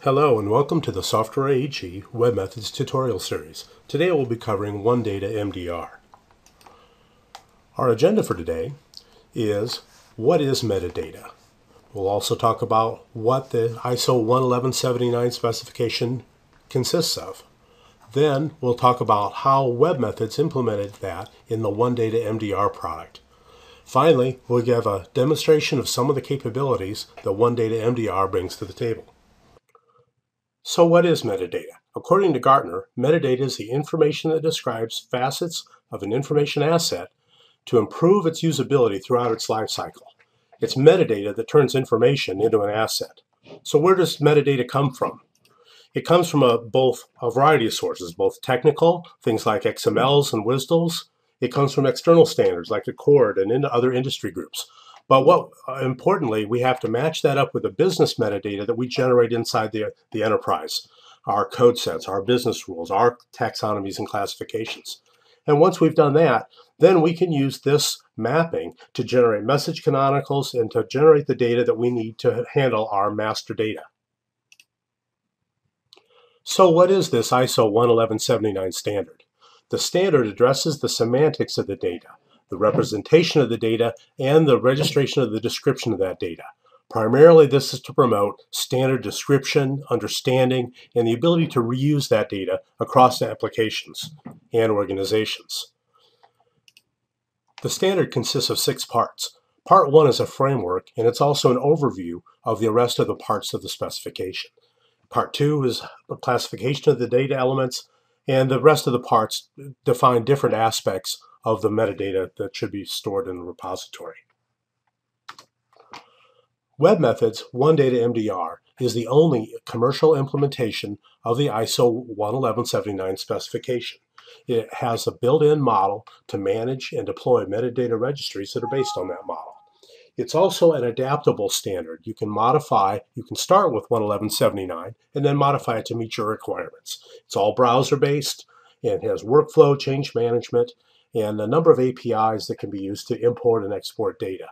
Hello and welcome to the Software AG Web Methods tutorial series. Today we'll be covering OneData MDR. Our agenda for today is what is metadata. We'll also talk about what the ISO 11179 specification consists of. Then we'll talk about how Web Methods implemented that in the OneData MDR product. Finally, we'll give a demonstration of some of the capabilities that OneData MDR brings to the table. So what is metadata? According to Gartner, metadata is the information that describes facets of an information asset to improve its usability throughout its life cycle. It's metadata that turns information into an asset. So where does metadata come from? It comes from both a variety of sources, both technical, things like XMLs and WSDLs. It comes from external standards like Accord and other industry groups. But importantly, we have to match that up with the business metadata that we generate inside the enterprise, our code sets, our business rules, our taxonomies and classifications. And once we've done that, then we can use this mapping to generate message canonicals and to generate the data that we need to handle our master data. So what is this ISO 11179 standard? The standard addresses the semantics of the data, the representation of the data, and the registration of the description of that data. Primarily, this is to promote standard description, understanding, and the ability to reuse that data across applications and organizations. The standard consists of 6 parts. Part 1 is a framework, and it's also an overview of the rest of the parts of the specification. Part 2 is a classification of the data elements, and the rest of the parts define different aspects of the metadata that should be stored in the repository. Web Methods OneData MDR is the only commercial implementation of the ISO 11179 specification. It has a built-in model to manage and deploy metadata registries that are based on that model. It's also an adaptable standard. You can start with 11179 and then modify it to meet your requirements. It's all browser-based and has workflow, change management, and a number of APIs that can be used to import and export data.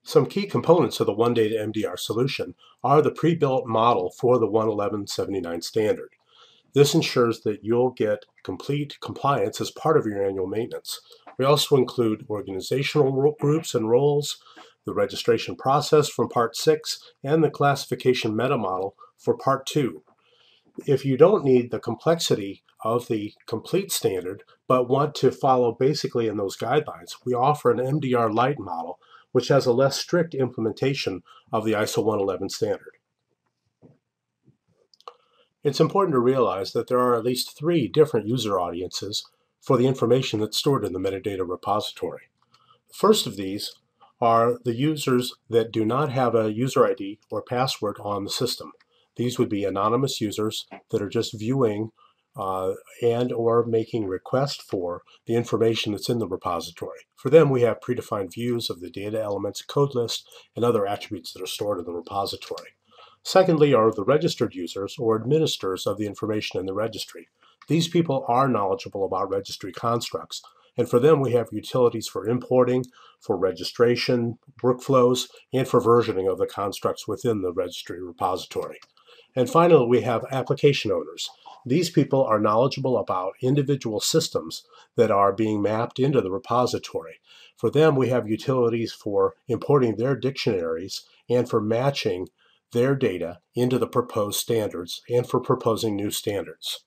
Some key components of the OneData MDR solution are the pre-built model for the 11179 standard. This ensures that you'll get complete compliance as part of your annual maintenance. We also include organizational groups and roles, the registration process from Part 6, and the classification meta model for Part 2. If you don't need the complexity of the complete standard, but want to follow basically in those guidelines, we offer an MDR Lite model, which has a less strict implementation of the ISO 111 standard. It's important to realize that there are at least 3 different user audiences for the information that's stored in the metadata repository. The first of these are the users that do not have a user ID or password on the system. These would be anonymous users that are just viewing and or making requests for the information that's in the repository. For them, we have predefined views of the data elements, code list, and other attributes that are stored in the repository. Secondly are the registered users or administrators of the information in the registry. These people are knowledgeable about registry constructs, and for them we have utilities for importing, for registration, workflows, and for versioning of the constructs within the registry repository. And finally, we have application owners. These people are knowledgeable about individual systems that are being mapped into the repository. For them, we have utilities for importing their dictionaries and for matching their data into the proposed standards and for proposing new standards.